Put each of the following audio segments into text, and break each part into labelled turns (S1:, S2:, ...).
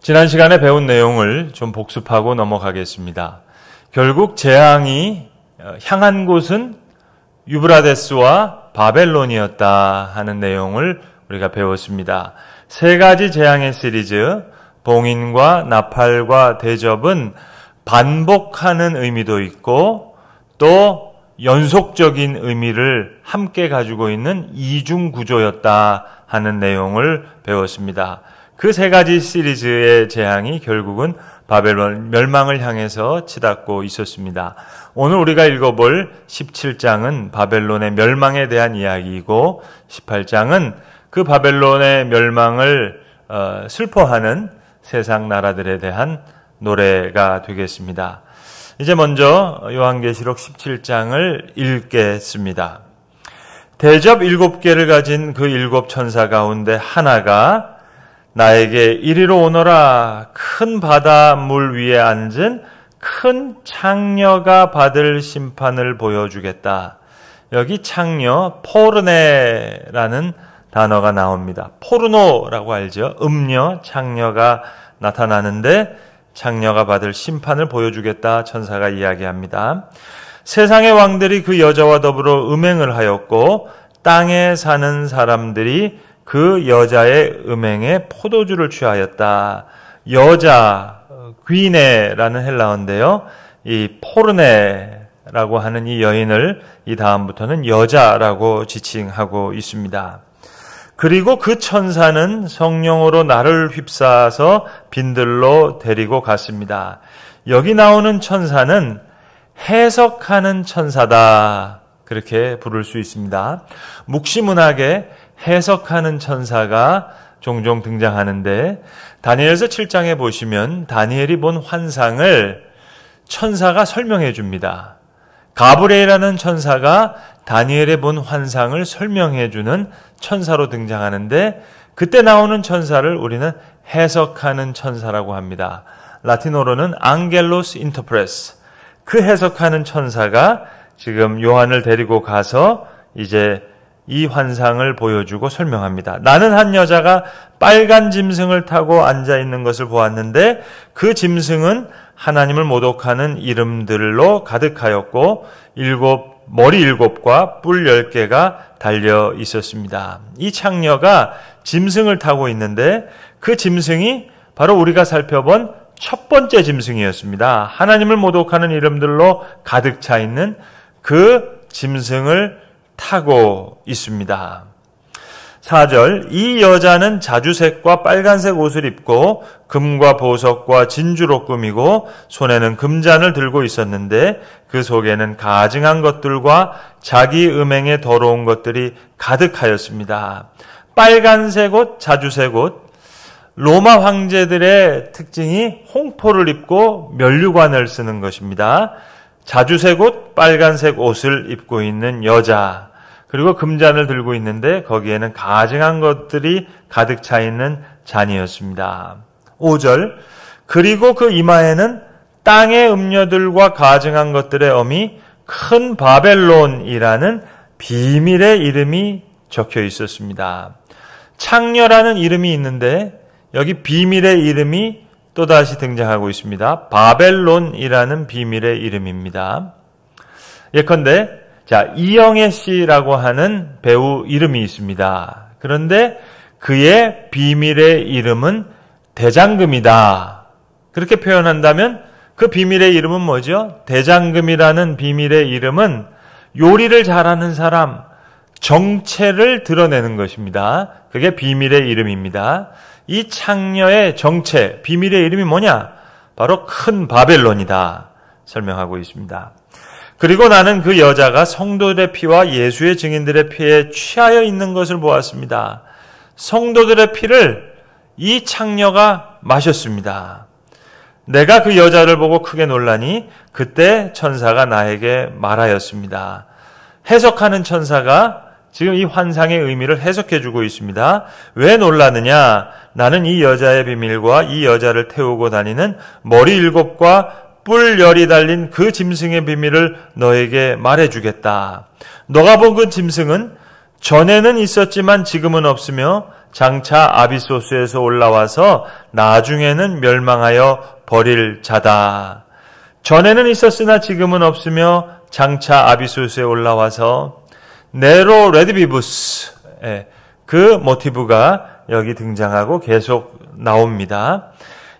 S1: 지난 시간에 배운 내용을 좀 복습하고 넘어가겠습니다. 결국 재앙이 향한 곳은 유브라데스와 바벨론이었다 하는 내용을 우리가 배웠습니다. 세 가지 재앙의 시리즈, 봉인과 나팔과 대접은 반복하는 의미도 있고 또 연속적인 의미를 함께 가지고 있는 이중 구조였다 하는 내용을 배웠습니다. 그 세 가지 시리즈의 재앙이 결국은 바벨론 멸망을 향해서 치닫고 있었습니다. 오늘 우리가 읽어볼 17장은 바벨론의 멸망에 대한 이야기이고 18장은 그 바벨론의 멸망을 슬퍼하는 세상 나라들에 대한 노래가 되겠습니다. 이제 먼저 요한계시록 17장을 읽겠습니다. 대접 7개를 가진 그 7 천사 가운데 하나가 나에게 이리로 오너라. 큰 바다 물 위에 앉은 큰 창녀가 받을 심판을 보여주겠다. 여기 창녀, 포르네라는 단어가 나옵니다. 포르노라고 알죠? 음녀, 창녀가 나타나는데 창녀가 받을 심판을 보여주겠다. 천사가 이야기합니다. 세상의 왕들이 그 여자와 더불어 음행을 하였고 땅에 사는 사람들이 그 여자의 음행에 포도주를 취하였다. 여자, 귀네라는 헬라어인데요. 이 포르네라고 하는 이 여인을 이 다음부터는 여자라고 지칭하고 있습니다. 그리고 그 천사는 성령으로 나를 휩싸아서 빈들로 데리고 갔습니다. 여기 나오는 천사는 해석하는 천사다. 그렇게 부를 수 있습니다. 묵시문학에 해석하는 천사가 종종 등장하는데 다니엘서 7장에 보시면 다니엘이 본 환상을 천사가 설명해 줍니다. 가브리엘이라는 천사가 다니엘이 본 환상을 설명해 주는 천사로 등장하는데 그때 나오는 천사를 우리는 해석하는 천사라고 합니다. 라틴어로는 앙겔로스 인터프레스. 그 해석하는 천사가 지금 요한을 데리고 가서 이제 이 환상을 보여주고 설명합니다. 나는 한 여자가 빨간 짐승을 타고 앉아있는 것을 보았는데 그 짐승은 하나님을 모독하는 이름들로 가득하였고 머리 7과 뿔 10개가 달려 있었습니다. 이 창녀가 짐승을 타고 있는데 그 짐승이 바로 우리가 살펴본 첫 번째 짐승이었습니다. 하나님을 모독하는 이름들로 가득 차 있는 그 짐승을 타고 있습니다. 4절, 이 여자는 자주색과 빨간색 옷을 입고 금과 보석과 진주로 꾸미고 손에는 금잔을 들고 있었는데 그 속에는 가증한 것들과 자기 음행에 더러운 것들이 가득하였습니다. 빨간색 옷, 자주색 옷, 로마 황제들의 특징이 홍포를 입고 면류관을 쓰는 것입니다. 자주색 옷, 빨간색 옷을 입고 있는 여자, 그리고 금잔을 들고 있는데 거기에는 가증한 것들이 가득 차 있는 잔이었습니다. 5절, 그리고 그 이마에는 땅의 음녀들과 가증한 것들의 어미 큰 바벨론이라는 비밀의 이름이 적혀 있었습니다. 창녀라는 이름이 있는데 여기 비밀의 이름이 또다시 등장하고 있습니다. 바벨론이라는 비밀의 이름입니다. 예컨대 이영애 씨라고 하는 배우 이름이 있습니다. 그런데 그의 비밀의 이름은 대장금이다. 그렇게 표현한다면 그 비밀의 이름은 뭐죠? 대장금이라는 비밀의 이름은 요리를 잘하는 사람, 정체를 드러내는 것입니다. 그게 비밀의 이름입니다. 이 창녀의 정체, 비밀의 이름이 뭐냐? 바로 큰 바벨론이다. 설명하고 있습니다. 그리고 나는 그 여자가 성도들의 피와 예수의 증인들의 피에 취하여 있는 것을 보았습니다. 성도들의 피를 이 창녀가 마셨습니다. 내가 그 여자를 보고 크게 놀라니 그때 천사가 나에게 말하였습니다. 해석하는 천사가 지금 이 환상의 의미를 해석해 주고 있습니다. 왜 놀라느냐? 나는 이 여자의 비밀과 이 여자를 태우고 다니는 머리 7과 뿔 10이 달린 그 짐승의 비밀을 너에게 말해주겠다. 너가 본 그 짐승은 전에는 있었지만 지금은 없으며 장차 아비소스에서 올라와서 나중에는 멸망하여 버릴 자다. 전에는 있었으나 지금은 없으며 장차 아비소스에 올라와서 네로 레드비부스, 그 모티브가 여기 등장하고 계속 나옵니다.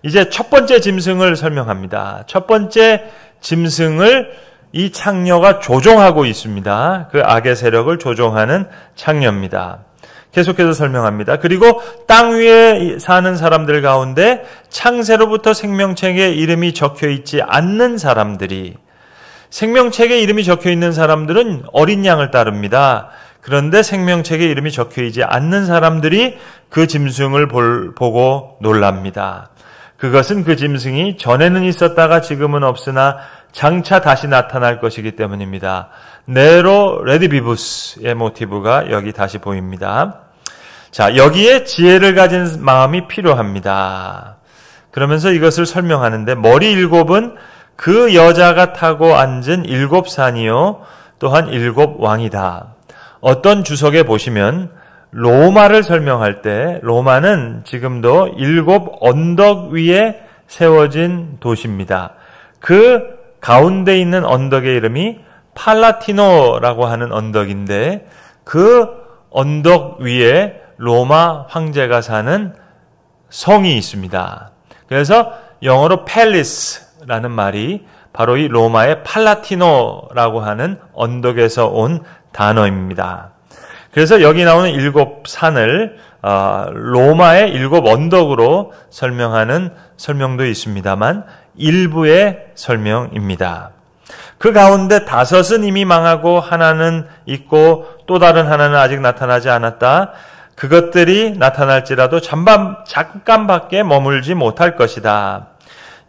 S1: 이제 첫 번째 짐승을 설명합니다. 첫 번째 짐승을 이 창녀가 조종하고 있습니다. 그 악의 세력을 조종하는 창녀입니다. 계속해서 설명합니다. 그리고 땅 위에 사는 사람들 가운데 창세로부터 생명책에 이름이 적혀 있지 않는 사람들이, 생명책에 이름이 적혀 있는 사람들은 어린 양을 따릅니다. 그런데 생명책에 이름이 적혀 있지 않는 사람들이 그 짐승을 보고 놀랍니다. 그것은 그 짐승이 전에는 있었다가 지금은 없으나 장차 다시 나타날 것이기 때문입니다. 네로 레드비부스의 모티브가 여기 다시 보입니다. 자, 여기에 지혜를 가진 마음이 필요합니다. 그러면서 이것을 설명하는데, 머리 7은 그 여자가 타고 앉은 7산이요 또한 7왕이다. 어떤 주석에 보시면 로마를 설명할 때, 로마는 지금도 7 언덕 위에 세워진 도시입니다. 그 가운데 있는 언덕의 이름이 팔라티노라고 하는 언덕인데, 그 언덕 위에 로마 황제가 사는 성이 있습니다. 그래서 영어로 팰리스라는 말이 바로 이 로마의 팔라티노라고 하는 언덕에서 온 단어입니다. 그래서 여기 나오는 7산을 로마의 7 언덕으로 설명하는 설명도 있습니다만 일부의 설명입니다. 그 가운데 5은 이미 망하고 하나는 있고 또 다른 하나는 아직 나타나지 않았다. 그것들이 나타날지라도 잠깐밖에 머물지 못할 것이다.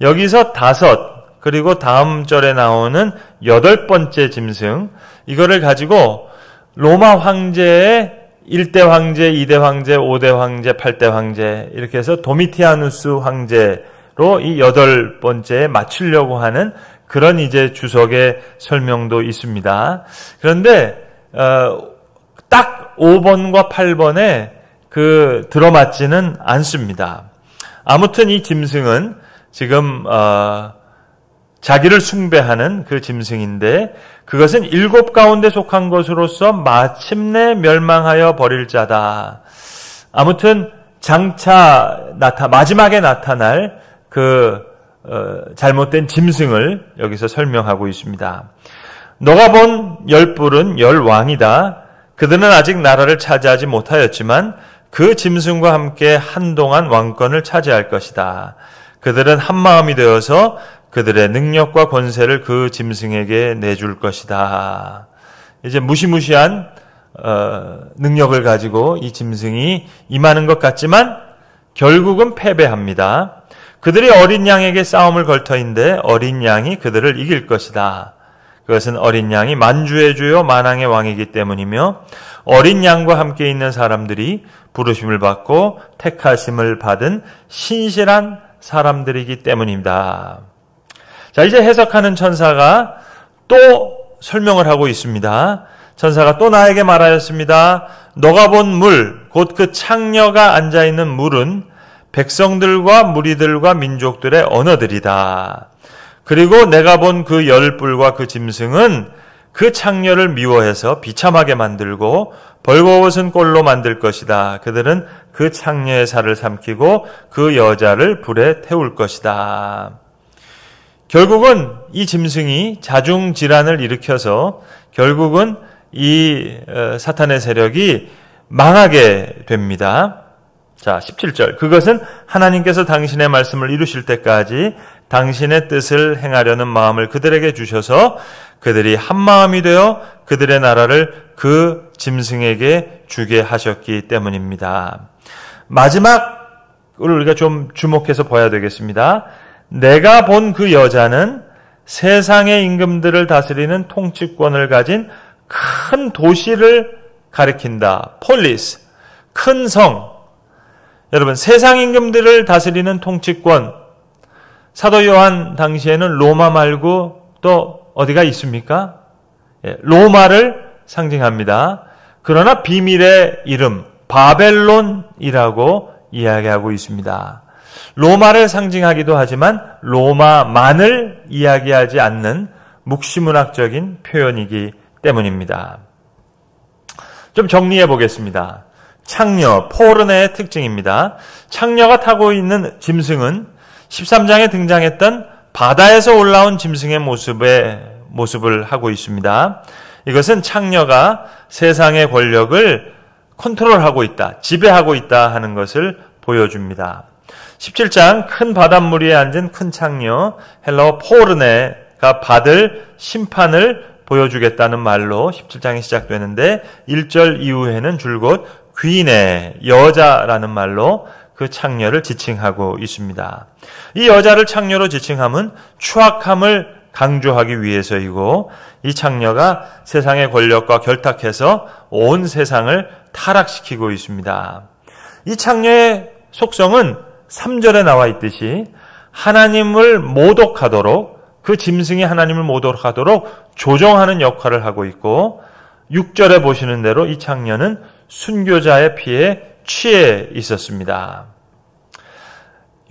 S1: 여기서 5, 그리고 다음 절에 나오는 8번째 짐승, 이거를 가지고 로마 황제의 1대 황제, 2대 황제, 5대 황제, 8대 황제, 이렇게 해서 도미티아누스 황제로 이 8번째에 맞추려고 하는 그런 이제 주석의 설명도 있습니다. 그런데 딱 5번과 8번에 들어맞지는 않습니다. 아무튼 이 짐승은 지금 자기를 숭배하는 그 짐승인데, 그것은 7 가운데 속한 것으로서 마침내 멸망하여 버릴 자다. 아무튼 장차 마지막에 나타날 잘못된 짐승을 여기서 설명하고 있습니다. 너가 본 10뿔은 10왕이다. 그들은 아직 나라를 차지하지 못하였지만 그 짐승과 함께 한동안 왕권을 차지할 것이다. 그들은 한마음이 되어서 그들의 능력과 권세를 그 짐승에게 내줄 것이다. 이제 무시무시한 능력을 가지고 이 짐승이 임하는 것 같지만 결국은 패배합니다. 그들이 어린 양에게 싸움을 걸 터인데 어린 양이 그들을 이길 것이다. 그것은 어린 양이 만주의 주요 만왕의 왕이기 때문이며 어린 양과 함께 있는 사람들이 부르심을 받고 택하심을 받은 신실한 사람들이기 때문입니다. 자, 이제 해석하는 천사가 또 설명을 하고 있습니다. 천사가 또 나에게 말하였습니다. 너가 본 물, 곧 그 창녀가 앉아있는 물은 백성들과 무리들과 민족들의 언어들이다. 그리고 내가 본 그 10뿔과 그 짐승은 그 창녀를 미워해서 비참하게 만들고 벌거벗은 꼴로 만들 것이다. 그들은 그 창녀의 살을 삼키고 그 여자를 불에 태울 것이다. 결국은 이 짐승이 자중질환을 일으켜서 결국은 이 사탄의 세력이 망하게 됩니다. 자, 17절. 그것은 하나님께서 당신의 말씀을 이루실 때까지 당신의 뜻을 행하려는 마음을 그들에게 주셔서 그들이 한 마음이 되어 그들의 나라를 그 짐승에게 주게 하셨기 때문입니다. 마지막을 우리가 좀 주목해서 봐야 되겠습니다. 내가 본 그 여자는 세상의 임금들을 다스리는 통치권을 가진 큰 도시를 가리킨다. 폴리스, 큰 성. 여러분, 세상 임금들을 다스리는 통치권, 사도 요한 당시에는 로마 말고 또 어디가 있습니까? 로마를 상징합니다. 그러나 비밀의 이름 바벨론이라고 이야기하고 있습니다. 로마를 상징하기도 하지만 로마만을 이야기하지 않는 묵시문학적인 표현이기 때문입니다. 좀 정리해 보겠습니다. 창녀, 포르네의 특징입니다. 창녀가 타고 있는 짐승은 13장에 등장했던 바다에서 올라온 짐승의 모습을 하고 있습니다. 이것은 창녀가 세상의 권력을 컨트롤하고 있다, 지배하고 있다 하는 것을 보여줍니다. 17장 큰 바닷물 위에 앉은 큰 창녀, 헬라어 포르네가 받을 심판을 보여주겠다는 말로 17장이 시작되는데 1절 이후에는 줄곧 귀네, 여자라는 말로 그 창녀를 지칭하고 있습니다. 이 여자를 창녀로 지칭함은 추악함을 강조하기 위해서이고, 이 창녀가 세상의 권력과 결탁해서 온 세상을 타락시키고 있습니다. 이 창녀의 속성은 3절에 나와 있듯이 하나님을 모독하도록, 그 짐승이 하나님을 모독하도록 조정하는 역할을 하고 있고, 6절에 보시는 대로 이 창녀는 순교자의 피에 취해 있었습니다.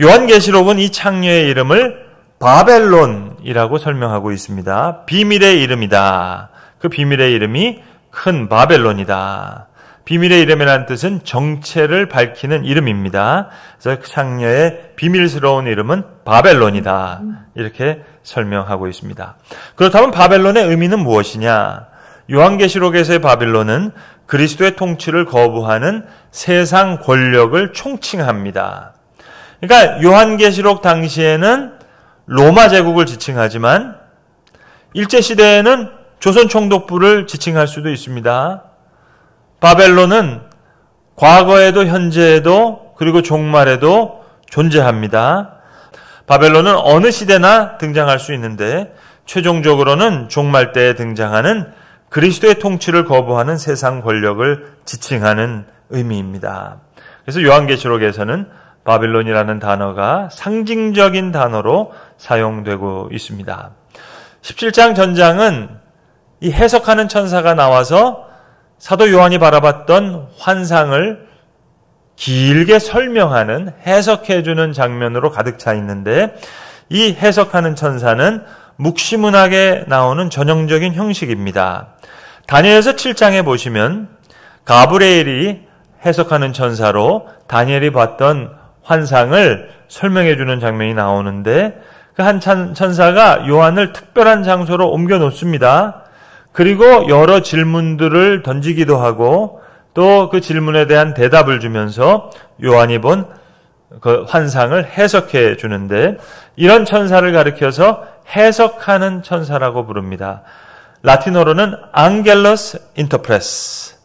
S1: 요한계시록은 이 창녀의 이름을 바벨론이라고 설명하고 있습니다. 비밀의 이름이다. 그 비밀의 이름이 큰 바벨론이다. 비밀의 이름이라는 뜻은 정체를 밝히는 이름입니다. 그래서 그 창녀의 비밀스러운 이름은 바벨론이다. 이렇게 설명하고 있습니다. 그렇다면 바벨론의 의미는 무엇이냐? 요한계시록에서의 바벨론은 그리스도의 통치를 거부하는 세상 권력을 총칭합니다. 그러니까 요한계시록 당시에는 로마 제국을 지칭하지만 일제시대에는 조선총독부를 지칭할 수도 있습니다. 바벨론은 과거에도 현재에도 그리고 종말에도 존재합니다. 바벨론은 어느 시대나 등장할 수 있는데 최종적으로는 종말 때에 등장하는 그리스도의 통치를 거부하는 세상 권력을 지칭하는 의미입니다. 그래서 요한계시록에서는 바벨론이라는 단어가 상징적인 단어로 사용되고 있습니다. 17장 전장은 이 해석하는 천사가 나와서 사도 요한이 바라봤던 환상을 길게 설명하는, 해석해주는 장면으로 가득 차 있는데, 이 해석하는 천사는 묵시문학에 나오는 전형적인 형식입니다. 다니엘서 7장에 보시면 가브리엘이 해석하는 천사로 다니엘이 봤던 환상을 설명해주는 장면이 나오는데, 그 한 천사가 요한을 특별한 장소로 옮겨 놓습니다. 그리고 여러 질문들을 던지기도 하고 또 그 질문에 대한 대답을 주면서 요한이 본 그 환상을 해석해 주는데, 이런 천사를 가리켜서 해석하는 천사라고 부릅니다. 라틴어로는 앙겔러스 인터프레스.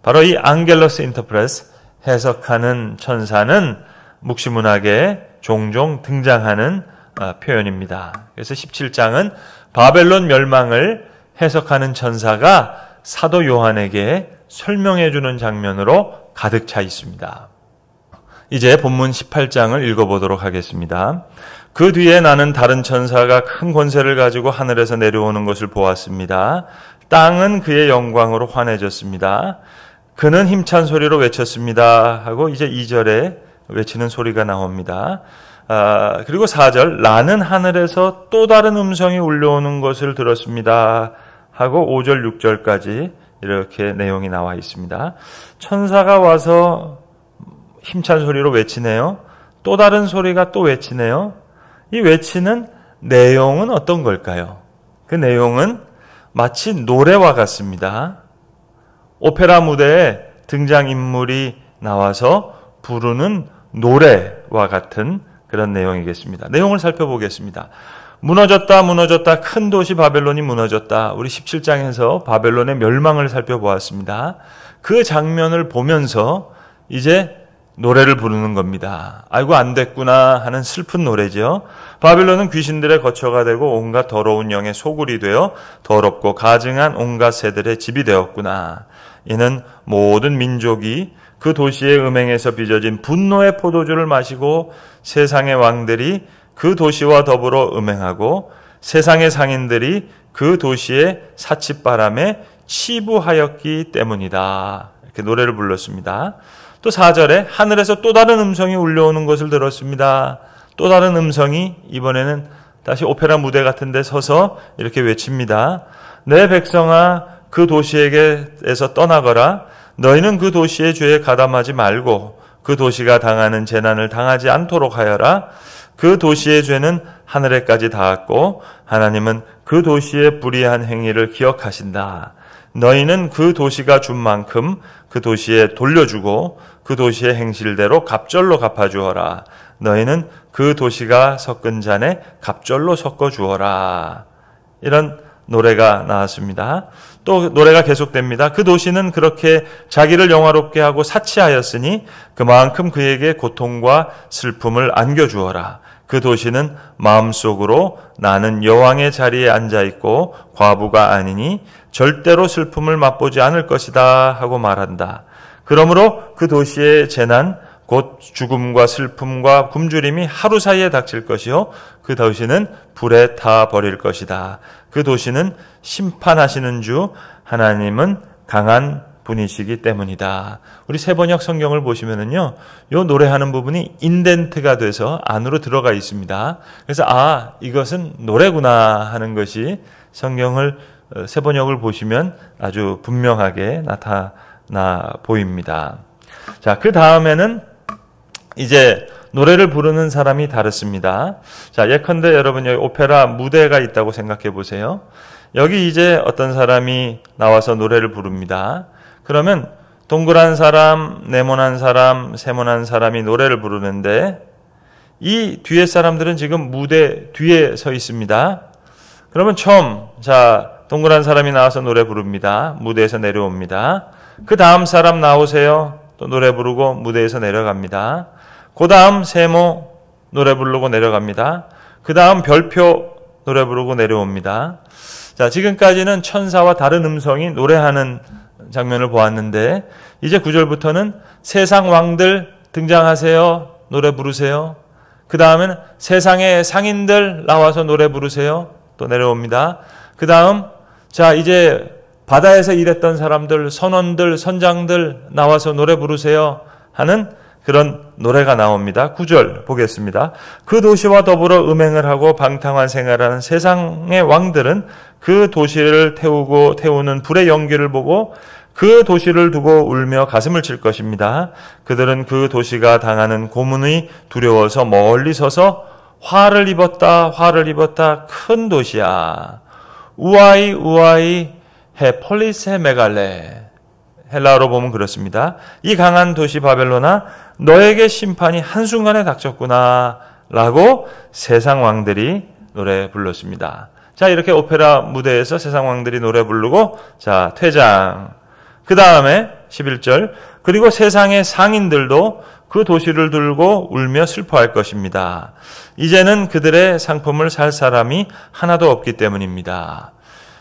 S1: 바로 이 앙겔러스 인터프레스, 해석하는 천사는 묵시문학에 종종 등장하는 표현입니다. 그래서 17장은 바벨론 멸망을 해석하는 천사가 사도 요한에게 설명해 주는 장면으로 가득 차 있습니다. 이제 본문 18장을 읽어보도록 하겠습니다. 그 뒤에 나는 다른 천사가 큰 권세를 가지고 하늘에서 내려오는 것을 보았습니다. 땅은 그의 영광으로 환해졌습니다. 그는 힘찬 소리로 외쳤습니다 하고 이제 2절에 외치는 소리가 나옵니다. 그리고 4절, 나는 하늘에서 또 다른 음성이 울려오는 것을 들었습니다 하고 5절, 6절까지 이렇게 내용이 나와 있습니다. 천사가 와서 힘찬 소리로 외치네요. 또 다른 소리가 또 외치네요. 이 외치는 내용은 어떤 걸까요? 그 내용은 마치 노래와 같습니다. 오페라 무대에 등장인물이 나와서 부르는 노래와 같은 그런 내용이겠습니다. 내용을 살펴보겠습니다. 무너졌다, 무너졌다, 큰 도시 바벨론이 무너졌다. 우리 17장에서 바벨론의 멸망을 살펴보았습니다. 그 장면을 보면서 이제 노래를 부르는 겁니다. 아이고 안 됐구나 하는 슬픈 노래죠. 바벨론은 귀신들의 거처가 되고 온갖 더러운 영의 소굴이 되어 더럽고 가증한 온갖 새들의 집이 되었구나. 이는 모든 민족이 그 도시의 음행에서 빚어진 분노의 포도주를 마시고 세상의 왕들이 그 도시와 더불어 음행하고 세상의 상인들이 그 도시의 사칫바람에 치부하였기 때문이다. 이렇게 노래를 불렀습니다. 또 4절에 하늘에서 또 다른 음성이 울려오는 것을 들었습니다. 또 다른 음성이 이번에는 다시 오페라 무대 같은 데 서서 이렇게 외칩니다. 내 백성아 그 도시에게서 떠나거라. 너희는 그 도시의 죄에 가담하지 말고 그 도시가 당하는 재난을 당하지 않도록 하여라. 그 도시의 죄는 하늘에까지 닿았고 하나님은 그 도시의 불의한 행위를 기억하신다. 너희는 그 도시가 준 만큼 그 도시에 돌려주고 그 도시의 행실대로 갑절로 갚아주어라. 너희는 그 도시가 섞은 잔에 갑절로 섞어주어라. 이런 노래가 나왔습니다. 또 노래가 계속됩니다. 그 도시는 그렇게 자기를 영화롭게 하고 사치하였으니 그만큼 그에게 고통과 슬픔을 안겨주어라. 그 도시는 마음속으로 나는 여왕의 자리에 앉아있고 과부가 아니니 절대로 슬픔을 맛보지 않을 것이다 하고 말한다. 그러므로 그 도시의 재난 곧 죽음과 슬픔과 굶주림이 하루 사이에 닥칠 것이요 그 도시는 불에 타 버릴 것이다. 그 도시는 심판하시는 주 하나님은 강한 분이시기 때문이다. 우리 세번역 성경을 보시면은요, 요 노래하는 부분이 인덴트가 돼서 안으로 들어가 있습니다. 그래서 이것은 노래구나 하는 것이 성경을 세번역을 보시면 아주 분명하게 나타나 보입니다. 자, 그 다음에는 이제 노래를 부르는 사람이 다릅니다. 자, 예컨대 여러분 여기 오페라 무대가 있다고 생각해 보세요. 여기 이제 어떤 사람이 나와서 노래를 부릅니다. 그러면 동그란 사람, 네모난 사람, 세모난 사람이 노래를 부르는데 이 뒤에 사람들은 지금 무대 뒤에 서 있습니다. 그러면 처음 동그란 사람이 나와서 노래 부릅니다. 무대에서 내려옵니다. 그 다음 사람 나오세요. 또 노래 부르고 무대에서 내려갑니다. 그 다음 세모 노래 부르고 내려갑니다. 그 다음 별표 노래 부르고 내려옵니다. 자, 지금까지는 천사와 다른 음성이 노래하는 장면을 보았는데 이제 9절부터는 세상 왕들 등장하세요. 노래 부르세요. 그 다음에는 세상의 상인들 나와서 노래 부르세요. 또 내려옵니다. 그 다음 이제 바다에서 일했던 사람들, 선원들, 선장들 나와서 노래 부르세요 하는 그런 노래가 나옵니다. 9절 보겠습니다. 그 도시와 더불어 음행을 하고 방탕한 생활하는 세상의 왕들은 그 도시를 태우는 불의 연기를 보고 그 도시를 두고 울며 가슴을 칠 것입니다. 그들은 그 도시가 당하는 고문이 두려워서 멀리 서서 화를 입었다 큰 도시야. 우아이 해 폴리세 메갈레. 헬라어로 보면 그렇습니다. 이 강한 도시 바벨론아 너에게 심판이 한순간에 닥쳤구나 라고 세상 왕들이 노래 불렀습니다. 자, 이렇게 오페라 무대에서 세상 왕들이 노래 부르고 퇴장. 그 다음에 11절 그리고 세상의 상인들도 그 도시를 들고 울며 슬퍼할 것입니다. 이제는 그들의 상품을 살 사람이 하나도 없기 때문입니다.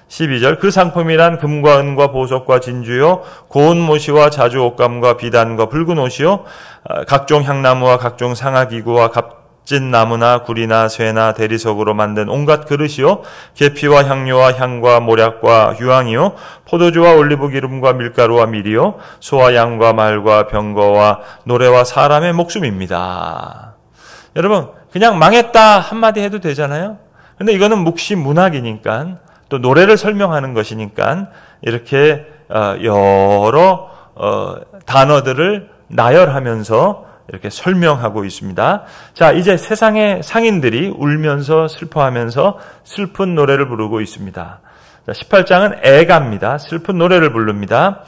S1: 12절 그 상품이란 금과 은과 보석과 진주요 고운 모시와 자주 옷감과 비단과 붉은 옷이요 각종 향나무와 각종 상아기구와 값진 나무나 구리나 쇠나 대리석으로 만든 온갖 그릇이요 계피와 향료와 향과 모략과 유황이요 포도주와 올리브 기름과 밀가루와 밀이요 소와 양과 말과 병거와 노래와 사람의 목숨입니다. 여러분 그냥 망했다 한마디 해도 되잖아요. 근데 이거는 묵시 문학이니까 또 노래를 설명하는 것이니까 이렇게 여러 단어들을 나열하면서 이렇게 설명하고 있습니다. 자, 이제 세상의 상인들이 울면서 슬퍼하면서 슬픈 노래를 부르고 있습니다. 자, 18장은 애가입니다. 슬픈 노래를 부릅니다.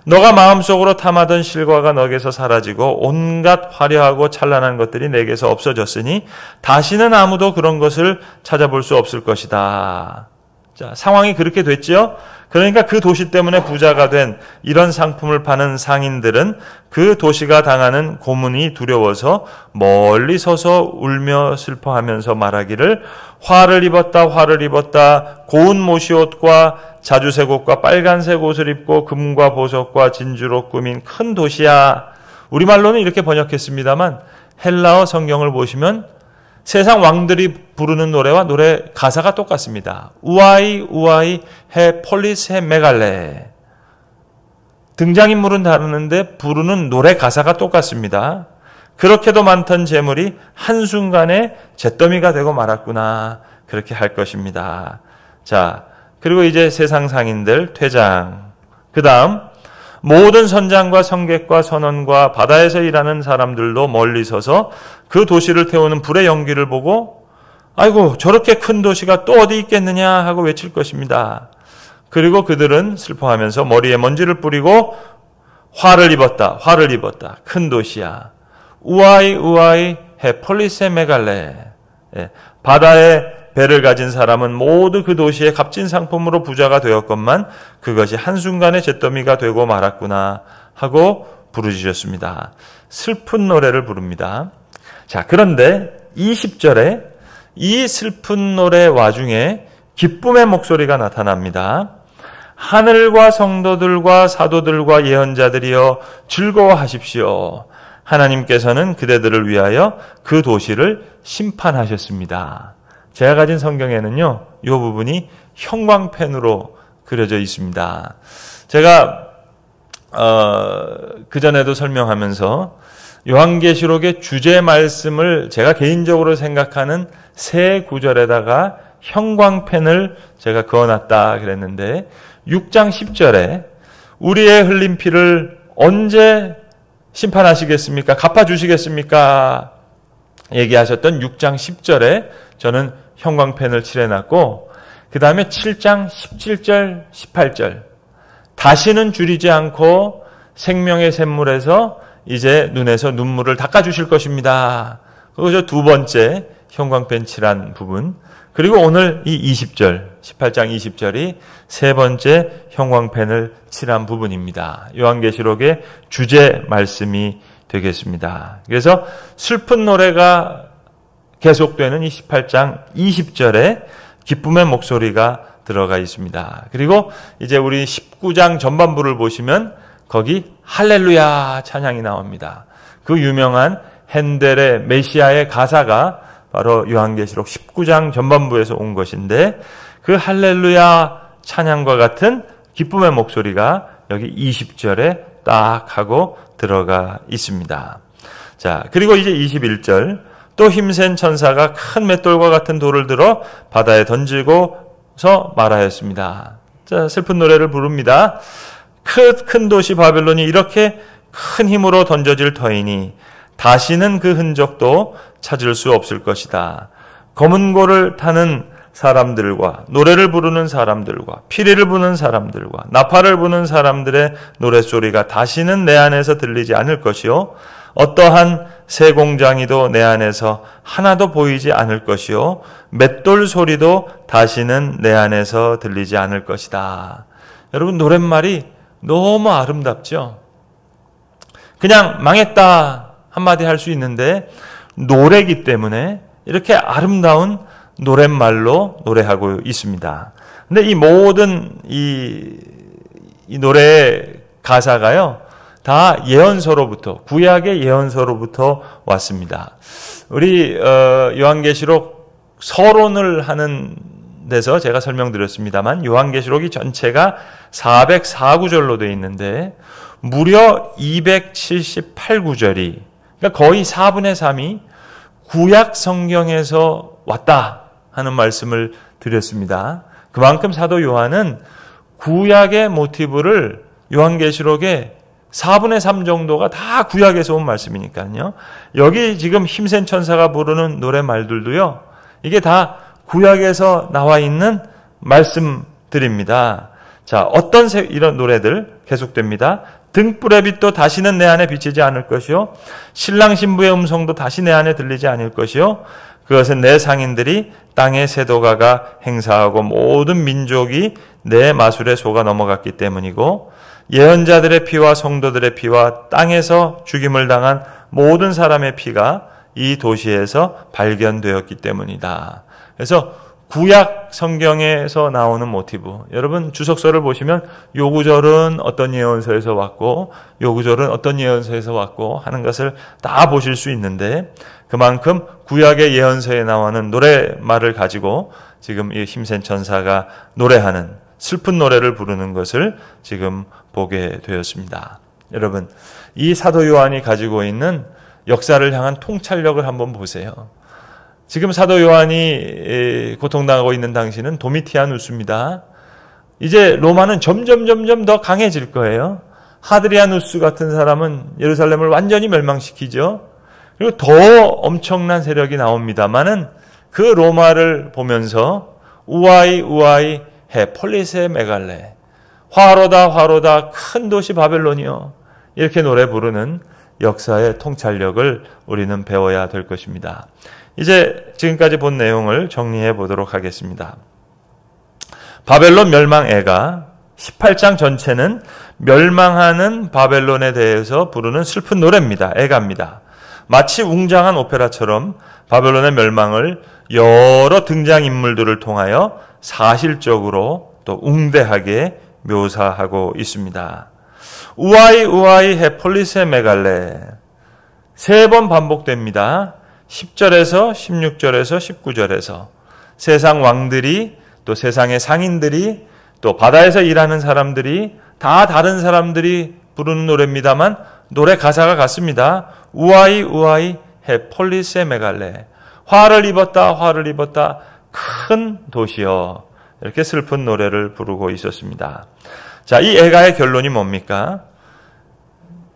S1: 너가 마음속으로 탐하던 실과가 너에게서 사라지고 온갖 화려하고 찬란한 것들이 내게서 없어졌으니 다시는 아무도 그런 것을 찾아볼 수 없을 것이다. 자, 상황이 그렇게 됐죠? 그러니까 그 도시 때문에 부자가 된 이런 상품을 파는 상인들은 그 도시가 당하는 고문이 두려워서 멀리 서서 울며 슬퍼하면서 말하기를 화를 입었다 고운 모시옷과 자주색 옷과 빨간색 옷을 입고 금과 보석과 진주로 꾸민 큰 도시야. 우리말로는 이렇게 번역했습니다만 헬라어 성경을 보시면 세상 왕들이 부르는 노래와 노래 가사가 똑같습니다. 우아이 우아이 헤 폴리스 헤 메갈레. 등장인물은 다르는데 부르는 노래 가사가 똑같습니다. 그렇게도 많던 재물이 한순간에 잿더미가 되고 말았구나. 그렇게 할 것입니다. 자, 그리고 이제 세상 상인들 퇴장. 그 다음 모든 선장과 성객과 선원과 바다에서 일하는 사람들도 멀리 서서 그 도시를 태우는 불의 연기를 보고 아이고 저렇게 큰 도시가 또 어디 있겠느냐 하고 외칠 것입니다. 그리고 그들은 슬퍼하면서 머리에 먼지를 뿌리고 화를 입었다. 큰 도시야. 우아이 우아이 헤 폴리세 메갈레. 바다에 배를 가진 사람은 모두 그 도시의 값진 상품으로 부자가 되었건만 그것이 한순간에 잿더미가 되고 말았구나 하고 부르짖었습니다. 슬픈 노래를 부릅니다. 자, 그런데 20절에 이 슬픈 노래 와중에 기쁨의 목소리가 나타납니다. 하늘과 성도들과 사도들과 예언자들이여 즐거워하십시오. 하나님께서는 그대들을 위하여 그 도시를 심판하셨습니다. 제가 가진 성경에는요, 이 부분이 형광펜으로 그려져 있습니다. 제가 그전에도 설명하면서 요한계시록의 주제 말씀을 제가 개인적으로 생각하는 세 구절에다가 형광펜을 제가 그어놨다 그랬는데 6장 10절에 우리의 흘린 피를 언제 심판하시겠습니까? 갚아주시겠습니까? 얘기하셨던 6장 10절에 저는 형광펜을 칠해놨고 그 다음에 7장 17절 18절 다시는 줄이지 않고 생명의 샘물에서 이제 눈에서 눈물을 닦아주실 것입니다. 그것이 두 번째 형광펜 칠한 부분. 그리고 오늘 이 20절 18장 20절이 세 번째 형광펜을 칠한 부분입니다. 요한계시록의 주제 말씀이 되겠습니다. 그래서 슬픈 노래가 계속되는 이 18장 20절에 기쁨의 목소리가 들어가 있습니다. 그리고 이제 우리 19장 전반부를 보시면 거기 할렐루야 찬양이 나옵니다. 그 유명한 핸델의 메시아의 가사가 바로 요한계시록 19장 전반부에서 온 것인데 그 할렐루야 찬양과 같은 기쁨의 목소리가 여기 20절에 딱 하고 들어가 있습니다. 자, 그리고 이제 21절 또 힘센 천사가 큰 맷돌과 같은 돌을 들어 바다에 던지고서 말하였습니다. 자, 슬픈 노래를 부릅니다. 큰 도시 바벨론이 이렇게 큰 힘으로 던져질 터이니 다시는 그 흔적도 찾을 수 없을 것이다. 검은 고를 타는 사람들과 노래를 부르는 사람들과 피리를 부는 사람들과 나팔을 부는 사람들의 노랫소리가 다시는 내 안에서 들리지 않을 것이요 어떠한 새 공장이도 내 안에서 하나도 보이지 않을 것이요 맷돌 소리도 다시는 내 안에서 들리지 않을 것이다. 여러분 노랫말이 너무 아름답죠? 그냥 망했다 한마디 할 수 있는데 노래이기 때문에 이렇게 아름다운 노랫말로 노래하고 있습니다. 근데 이 모든 이 노래의 가사가요, 다 예언서로부터, 구약의 예언서로부터 왔습니다. 우리 요한계시록 서론을 하는 데서 제가 설명드렸습니다만 요한계시록이 전체가 404구절로 되어 있는데 무려 278구절이 그러니까 거의 4분의 3이 구약 성경에서 왔다 하는 말씀을 드렸습니다. 그만큼 사도 요한은 구약의 모티브를 요한계시록의 4분의 3 정도가 다 구약에서 온 말씀이니까요. 여기 지금 힘센 천사가 부르는 노래말들도요. 이게 다 구약에서 나와 있는 말씀들입니다. 자, 어떤 이런 노래들 계속됩니다. 등불의 빛도 다시는 내 안에 비치지 않을 것이요 신랑 신부의 음성도 다시 내 안에 들리지 않을 것이요 그것은 내 상인들이 땅의 세도가가 행사하고 모든 민족이 내 마술에 속아 넘어갔기 때문이고 예언자들의 피와 성도들의 피와 땅에서 죽임을 당한 모든 사람의 피가 이 도시에서 발견되었기 때문이다. 그래서 구약 성경에서 나오는 모티브. 여러분 주석서를 보시면 요 구절은 어떤 예언서에서 왔고 요 구절은 어떤 예언서에서 왔고 하는 것을 다 보실 수 있는데 그만큼 구약의 예언서에 나오는 노래말을 가지고 지금 이 힘센 천사가 노래하는 슬픈 노래를 부르는 것을 지금 보게 되었습니다. 여러분 이 사도 요한이 가지고 있는 역사를 향한 통찰력을 한번 보세요. 지금 사도 요한이 고통당하고 있는 당시는 도미티아누스입니다. 이제 로마는 점점 더 강해질 거예요. 하드리아누스 같은 사람은 예루살렘을 완전히 멸망시키죠. 그리고 더 엄청난 세력이 나옵니다만은 그 로마를 보면서 우아이 해 폴리세 메갈레 화로다 큰 도시 바벨론이요. 이렇게 노래 부르는 역사의 통찰력을 우리는 배워야 될 것입니다. 이제 지금까지 본 내용을 정리해 보도록 하겠습니다. 바벨론 멸망애가 18장 전체는 멸망하는 바벨론에 대해서 부르는 슬픈 노래입니다. 애가입니다. 마치 웅장한 오페라처럼 바벨론의 멸망을 여러 등장인물들을 통하여 사실적으로 또 웅대하게 묘사하고 있습니다. 우아이 해 폴리세 메갈레 3번 반복됩니다. 10절에서 16절에서 19절에서 세상 왕들이 또 세상의 상인들이 또 바다에서 일하는 사람들이 다 다른 사람들이 부르는 노래입니다만 노래 가사가 같습니다. 우아이 해 폴리세 메갈레 화를 입었다 큰 도시여 이렇게 슬픈 노래를 부르고 있었습니다. 자, 이 애가의 결론이 뭡니까?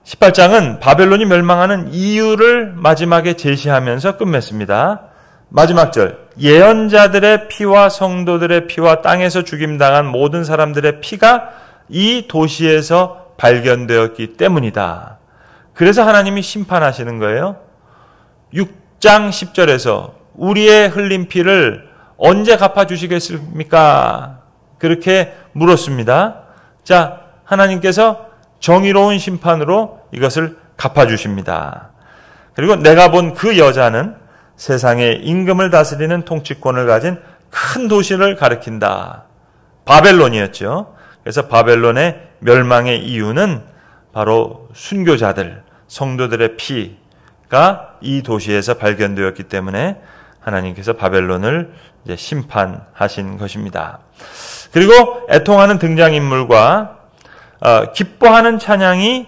S1: 18장은 바벨론이 멸망하는 이유를 마지막에 제시하면서 끝맺습니다. 마지막 절, 예언자들의 피와 성도들의 피와 땅에서 죽임당한 모든 사람들의 피가 이 도시에서 발견되었기 때문이다. 그래서 하나님이 심판하시는 거예요. 6장 10절에서 우리의 흘린 피를 언제 갚아주시겠습니까? 그렇게 물었습니다. 자, 하나님께서 정의로운 심판으로 이것을 갚아주십니다. 그리고 내가 본 그 여자는 세상의 임금을 다스리는 통치권을 가진 큰 도시를 가리킨다. 바벨론이었죠. 그래서 바벨론의 멸망의 이유는 바로 순교자들, 성도들의 피가 이 도시에서 발견되었기 때문에 하나님께서 바벨론을 이제 심판하신 것입니다. 그리고 애통하는 등장인물과 기뻐하는 찬양이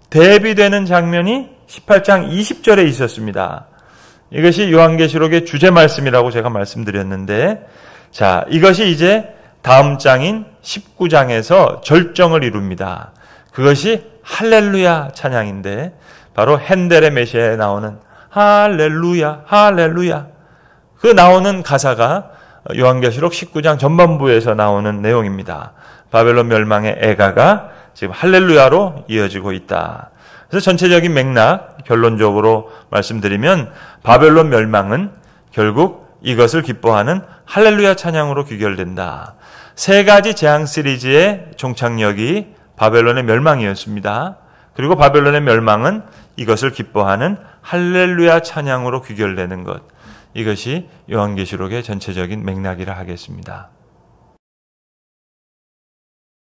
S1: 대비되는 장면이 18장 20절에 있었습니다. 이것이 요한계시록의 주제 말씀이라고 제가 말씀드렸는데, 자, 이것이 이제 다음 장인 19장에서 절정을 이룹니다. 그것이 할렐루야 찬양인데, 바로 핸델의 메시아에 나오는 할렐루야, 할렐루야. 그 나오는 가사가 요한계시록 19장 전반부에서 나오는 내용입니다. 바벨론 멸망의 애가가 지금 할렐루야로 이어지고 있다. 그래서 전체적인 맥락, 결론적으로 말씀드리면 바벨론 멸망은 결국 이것을 기뻐하는 할렐루야 찬양으로 귀결된다. 3가지 재앙 시리즈의 종착역이 바벨론의 멸망이었습니다. 그리고 바벨론의 멸망은 이것을 기뻐하는 할렐루야 찬양으로 귀결되는 것. 이것이 요한계시록의 전체적인 맥락이라 하겠습니다.